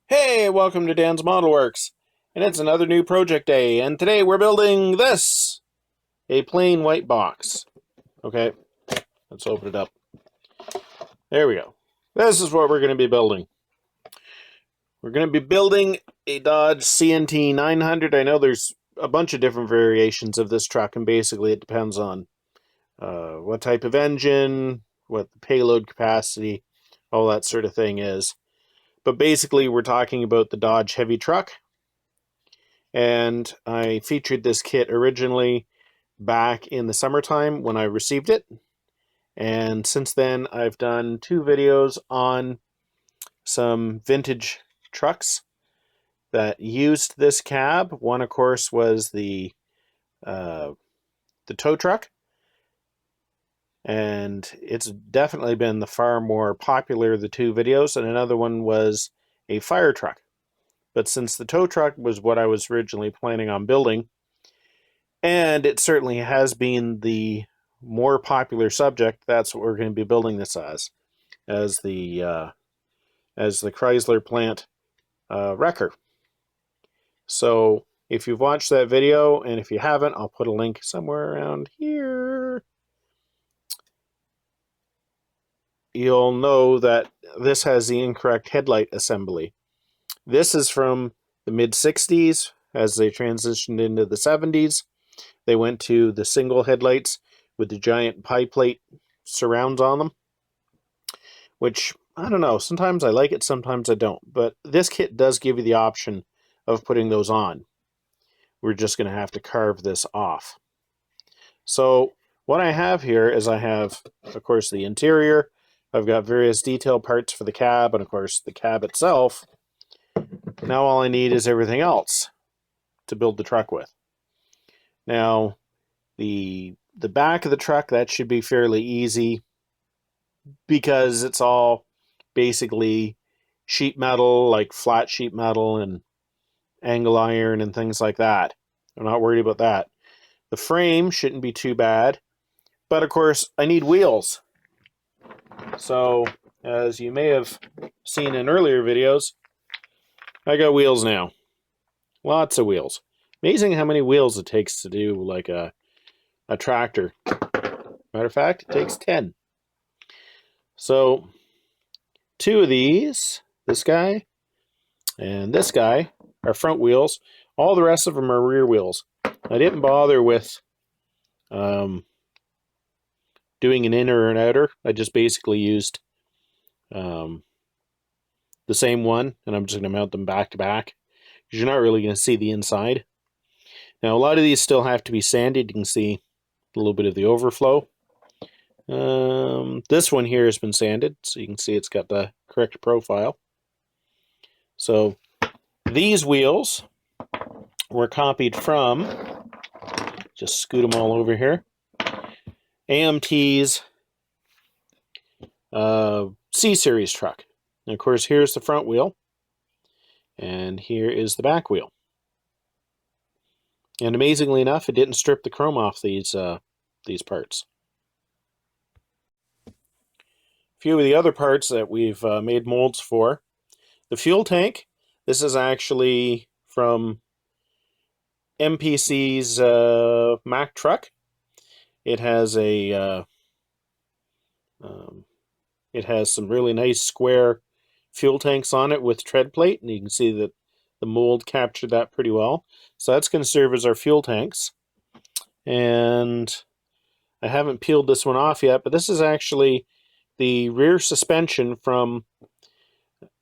Hey, welcome to Dan's Model Works, and it's another new project day, and today we're building this, a plain white box. Okay, let's open it up. There we go. This is what we're going to be building. We're going to be building a Dodge CNT 900. I know there's a bunch of different variations of this truck, and basically it depends on what type of engine, what the payload capacity, all that sort of thing is. But basically we're talking about the Dodge heavy truck. And I featured this kit originally back in the summertime when I received it. And since then, I've done 2 videos on some vintage trucks that used this cab. One, of course, was the tow truck. And it's definitely been the far more popular of the 2 videos. And another one was a fire truck. But since the tow truck was what I was originally planning on building, and it certainly has been the more popular subject, that's what we're going to be building this as the Chrysler plant wrecker. So if you've watched that video, and if you haven't, I'll put a link somewhere around here. You'll know that this has the incorrect headlight assembly. This is from the mid-60s. As they transitioned into the 70s, they went to the single headlights with the giant pie plate surrounds on them, which, I don't know, sometimes I like it, sometimes I don't. But this kit does give you the option of putting those on. We're just going to have to carve this off. So what I have here is I have, of course, the interior. I've got various detail parts for the cab, and of course the cab itself. Now all I need is everything else to build the truck with. Now, the back of the truck, that should be fairly easy because it's all basically sheet metal, like flat sheet metal and angle iron and things like that. I'm not worried about that. The frame shouldn't be too bad, but of course I need wheels. So, as you may have seen in earlier videos, I got wheels now. Lots of wheels. Amazing how many wheels it takes to do like a tractor. Matter of fact, it takes 10. So 2 of these, this guy and this guy, are front wheels. All the rest of them are rear wheels. I didn't bother with doing an inner or an outer. I just basically used the same one, and I'm just going to mount them back to back because you're not really going to see the inside. Now, a lot of these still have to be sanded. You can see a little bit of the overflow. This one here has been sanded, so you can see it's got the correct profile. So these wheels were copied from, just scoot them all over here, AMT's C-Series truck. And of course, here's the front wheel, and here is the back wheel. And amazingly enough, it didn't strip the chrome off these parts. A few of the other parts that we've made molds for. The fuel tank, this is actually from MPC's Mack truck. It has a it has some really nice square fuel tanks on it with tread plate, and you can see that the mold captured that pretty well. So that's going to serve as our fuel tanks. And I haven't peeled this one off yet, but this is actually the rear suspension from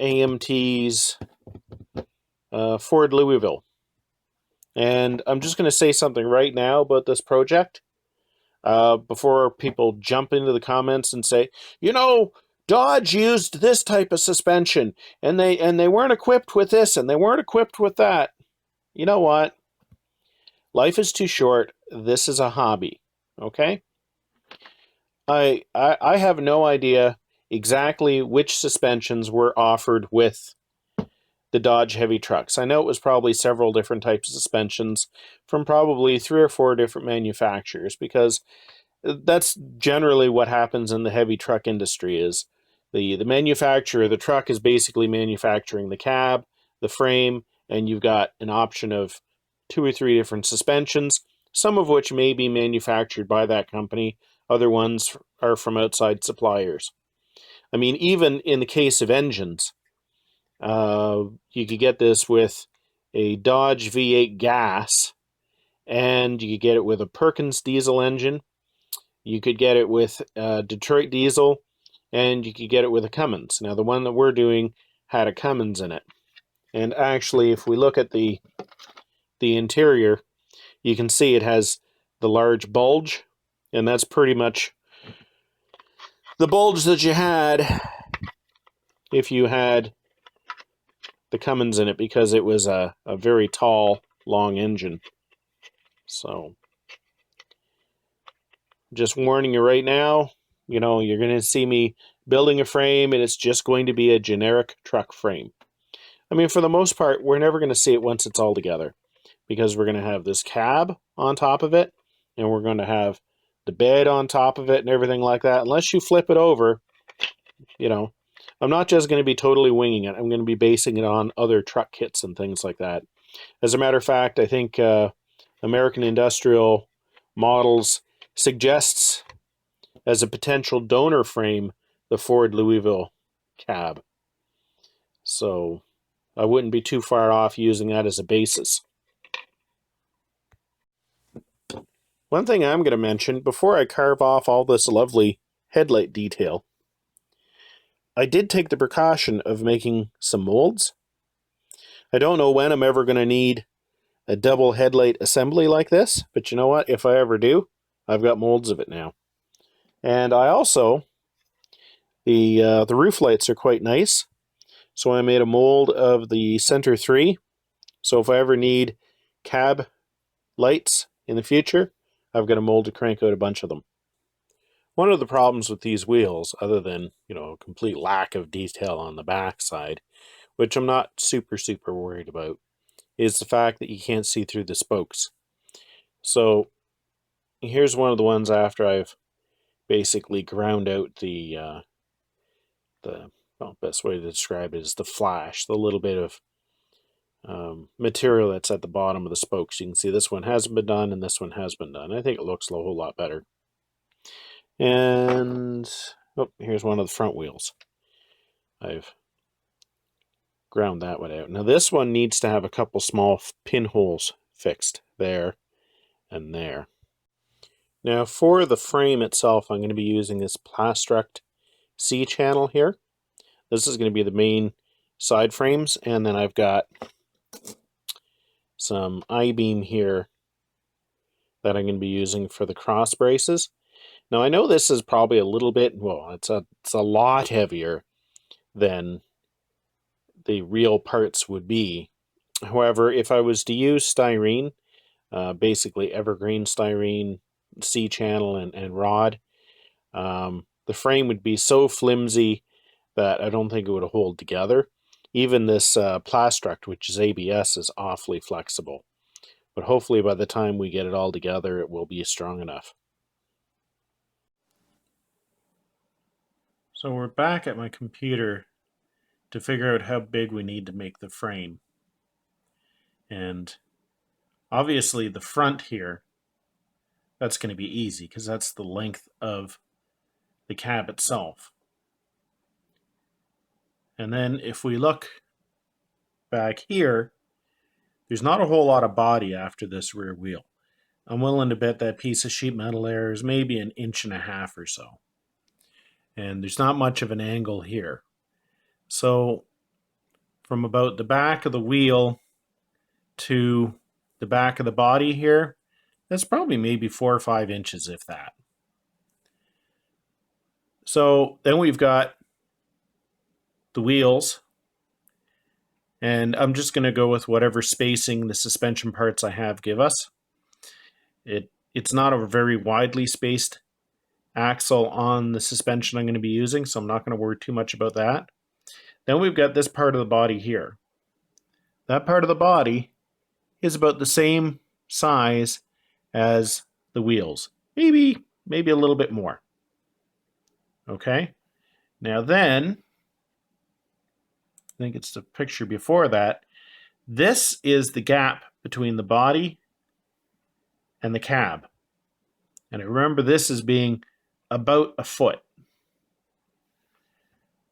AMT's Ford Louisville. And I'm just going to say something right now about this project before people jump into the comments and say, you know, Dodge used this type of suspension, and they weren't equipped with this, and they weren't equipped with that. You know what? Life is too short. This is a hobby, okay? I have no idea exactly which suspensions were offered with the Dodge heavy trucks. I know it was probably several different types of suspensions from probably 3 or 4 different manufacturers, because that's generally what happens in the heavy truck industry. Is the manufacturer of the truck is basically manufacturing the cab, the frame, and you've got an option of 2 or 3 different suspensions, some of which may be manufactured by that company. Other ones are from outside suppliers. I mean, even in the case of engines, you could get this with a Dodge V8 gas, and you could get it with a Perkins diesel engine. You could get it with Detroit diesel, and you could get it with a Cummins. Now, the one that we're doing had a Cummins in it. And actually, if we look at the interior, you can see it has the large bulge, and that's pretty much the bulge that you had if you had the Cummins in it, because it was a very tall, long engine. So, just warning you right now, you're going to see me building a frame, and it's just going to be a generic truck frame. I mean, for the most part, we're never going to see it once it's all together, because we're going to have this cab on top of it, and we're going to have the bed on top of it and everything like that. Unless you flip it over, I'm not just going to be totally winging it. I'm going to be basing it on other truck kits and things like that. As a matter of fact, I think American Industrial Models suggests as a potential donor frame the Ford Louisville cab. So I wouldn't be too far off using that as a basis. One thing I'm going to mention before I carve off all this lovely headlight detail, I did take the precaution of making some molds. I don't know when I'm ever going to need a double headlight assembly like this, but you know what? If I ever do, I've got molds of it now. And I also, the roof lights are quite nice, so I made a mold of the center 3. So if I ever need cab lights in the future, I've got a mold to crank out a bunch of them. One of the problems with these wheels, other than, a complete lack of detail on the back side, which I'm not super worried about, is the fact that you can't see through the spokes. So here's one of the ones after I've basically ground out the best way to describe it is the flash, the little bit of material that's at the bottom of the spokes. You can see this one hasn't been done and this one has been done. I think it looks a whole lot better. And here's one of the front wheels. I've ground that one out. Now this one needs to have a couple small pinholes fixed there and there. Now for the frame itself, I'm going to be using this Plastruct C channel here. This is going to be the main side frames, and then I've got some I-beam here that I'm going to be using for the cross braces. Now I know this is probably a little bit, it's a lot heavier than the real parts would be. However, if I was to use styrene, basically evergreen styrene, C-channel and rod, the frame would be so flimsy that I don't think it would hold together. Even this Plastruct, which is ABS, is awfully flexible. But hopefully by the time we get it all together, it will be strong enough. So we're back at my computer to figure out how big we need to make the frame. And obviously the front here, that's going to be easy because that's the length of the cab itself. And then if we look back here, there's not a whole lot of body after this rear wheel. I'm willing to bet that piece of sheet metal there is maybe 1.5 inches or so. And there's not much of an angle here. So from about the back of the wheel to the back of the body here, that's probably maybe 4 or 5 inches, if that. So then we've got the wheels, and I'm just going to go with whatever spacing the suspension parts I have give us. It's not a very widely spaced axle on the suspension I'm going to be using, so I'm not going to worry too much about that. Then we've got this part of the body here. That part of the body is about the same size as the wheels. Maybe a little bit more. Okay? Now then, I think it's the picture before that, This is the gap between the body and the cab. And I remember this as being about a foot.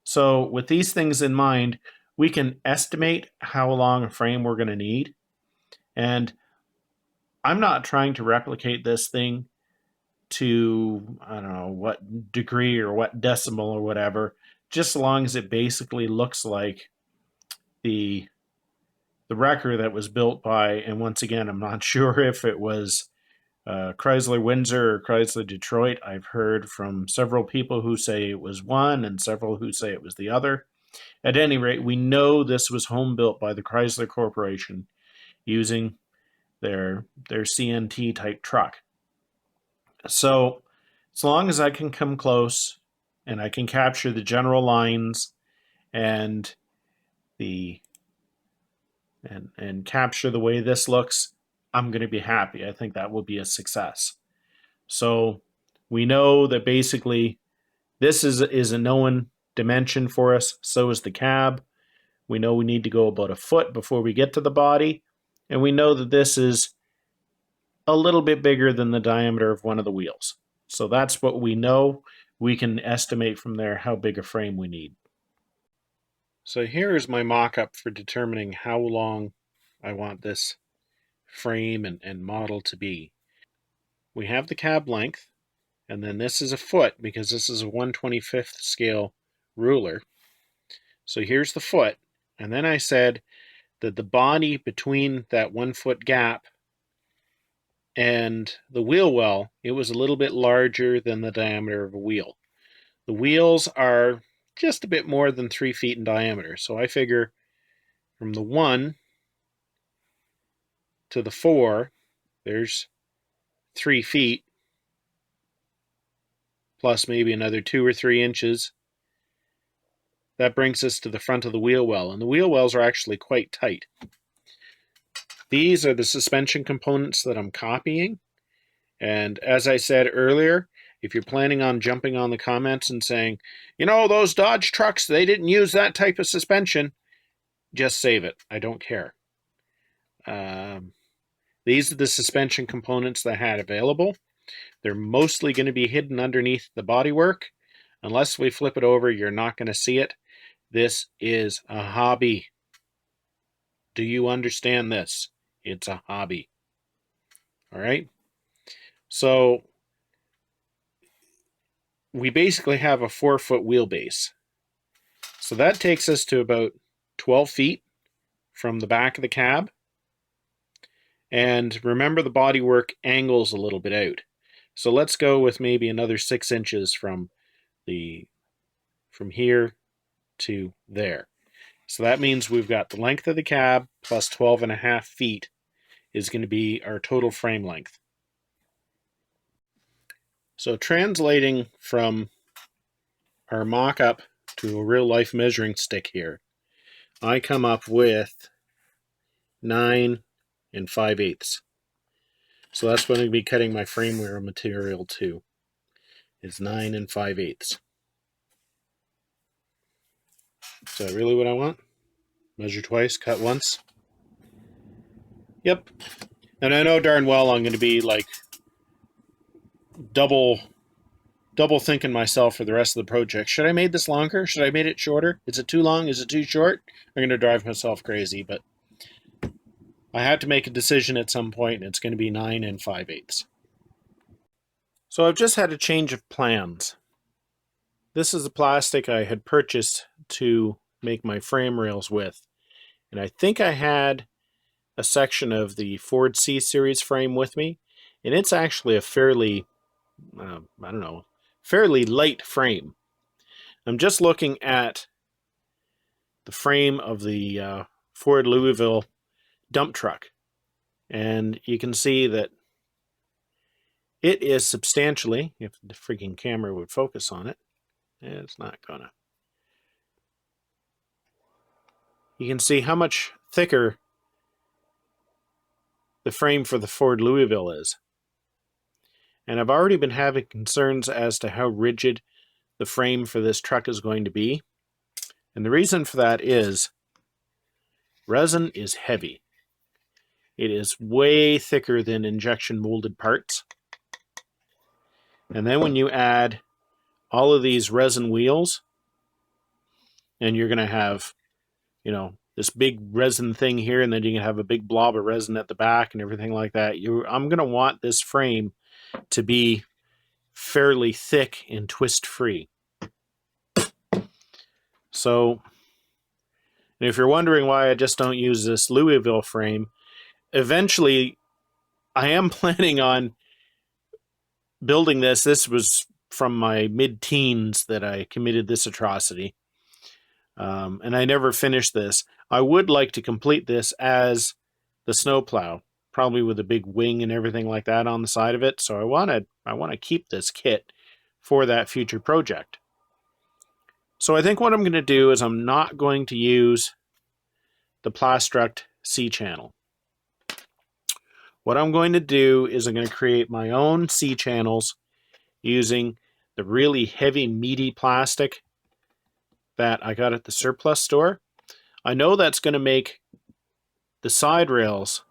So with these things in mind, we can estimate how long a frame we're going to need. And I'm not trying to replicate this thing to, I don't know, what degree or what decimal or whatever, just as long as it basically looks like the wrecker that was built by, and once again, I'm not sure if it was Chrysler Windsor or Chrysler Detroit. I've heard from several people who say it was one and several who say it was the other. At any rate, we know this was home built by the Chrysler Corporation using their CNT type truck. So as long as I can come close and I can capture the general lines and the and capture the way this looks, I'm going to be happy. I think that will be a success. So we know that basically this is a known dimension for us. So is the cab. We know we need to go about a foot before we get to the body. And we know that this is a little bit bigger than the diameter of one of the wheels. So that's what we know. We can estimate from there how big a frame we need. So here is my mock-up for determining how long I want this frame and model to be. We have the cab length, and then this is a foot because this is a 1/25th scale ruler. So here's the foot, and then I said that the body between that 1 foot gap and the wheel well, it was a little bit larger than the diameter of a wheel. The wheels are just a bit more than 3 feet in diameter, so I figure from the 1 to the 4, there's 3 feet, plus maybe another 2 or 3 inches. That brings us to the front of the wheel well, and the wheel wells are actually quite tight. These are the suspension components that I'm copying, and as I said earlier, if you're planning on jumping on the comments and saying, you know, those Dodge trucks, they didn't use that type of suspension, just save it. I don't care. These are the suspension components that I had available. They're mostly going to be hidden underneath the bodywork. Unless we flip it over, you're not going to see it. This is a hobby. Do you understand this? It's a hobby. All right? So we basically have a 4-foot wheelbase. So that takes us to about 12 feet from the back of the cab. And remember, the bodywork angles a little bit out. So let's go with maybe another 6 inches from here to there. So that means we've got the length of the cab plus 12.5 feet is going to be our total frame length. So translating from our mock-up to a real-life measuring stick here, I come up with 9 5/8. So that's what I'm going to be cutting my frameware material to, is 9 5/8. Is that really what I want? Measure twice, cut once? Yep. And I know darn well I'm going to be like double thinking myself for the rest of the project. Should I have made this longer? Should I have made it shorter? Is it too long? Is it too short? I'm going to drive myself crazy, but I had to make a decision at some point, and it's going to be 9 5/8. So I've just had a change of plans. This is the plastic I had purchased to make my frame rails with. And I think I had a section of the Ford C-Series frame with me. And it's actually a fairly, fairly light frame. I'm just looking at the frame of the Ford Louisville dump truck. And you can see that it is substantially, if the freaking camera would focus on it, it's not gonna. You can see how much thicker the frame for the Ford Louisville is. And I've already been having concerns as to how rigid the frame for this truck is going to be. And the reason for that is resin is heavy. It is way thicker than injection molded parts. And then when you add all of these resin wheels, and you're going to have, this big resin thing here, and then you can have a big blob of resin at the back and everything like that. I'm going to want this frame to be fairly thick and twist free. So, and if you're wondering why I just don't use this Louisville frame, eventually I am planning on building this. This was from my mid-teens that I committed this atrocity. And I never finished this. I would like to complete this as the snowplow, probably with a big wing and everything like that on the side of it. So I want to keep this kit for that future project. So I think what I'm going to do is I'm not going to use the Plastruct C-channel. What I'm going to do is I'm going to create my own C-channels using the really heavy, meaty plastic that I got at the surplus store. I know that's going to make the side rails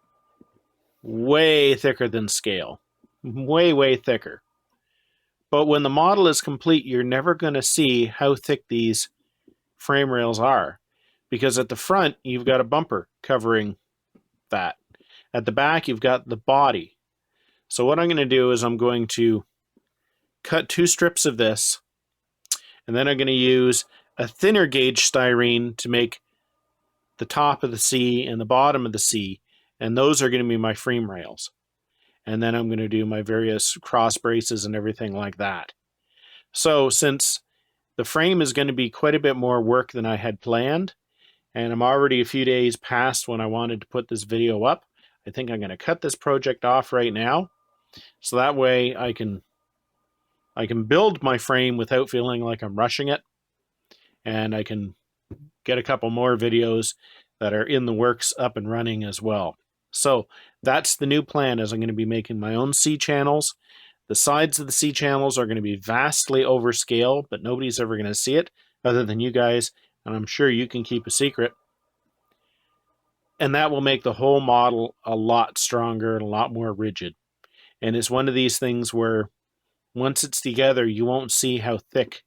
way thicker than scale. Way, way thicker. But when the model is complete, you're never going to see how thick these frame rails are. Because at the front, you've got a bumper covering that. At the back, you've got the body. So what I'm going to do is I'm going to cut 2 strips of this, and then I'm going to use a thinner gauge styrene to make the top of the C and the bottom of the C, and those are going to be my frame rails. And then I'm going to do my various cross braces and everything like that. So since the frame is going to be quite a bit more work than I had planned, and I'm already a few days past when I wanted to put this video up, I think I'm going to cut this project off right now, so that way I can build my frame without feeling like I'm rushing it, and I can get a couple more videos that are in the works up and running as well. So that's the new plan, is I'm going to be making my own C channels. The sides of the C channels are going to be vastly overscale, but nobody's ever going to see it other than you guys, and I'm sure you can keep a secret. And that will make the whole model a lot stronger and a lot more rigid. And it's one of these things where once it's together, you won't see how thick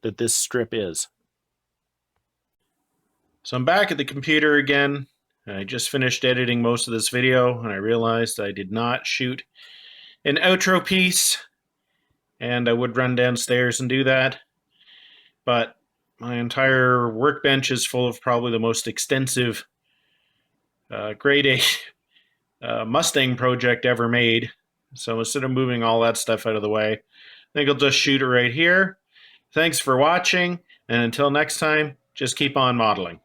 that this strip is. So I'm back at the computer again. I just finished editing most of this video, and I realized I did not shoot an outro piece, and I would run downstairs and do that. But my entire workbench is full of probably the most extensive grade A Mustang project ever made. So instead of moving all that stuff out of the way, I think I'll just shoot it right here. Thanks for watching, and until next time, just keep on modeling.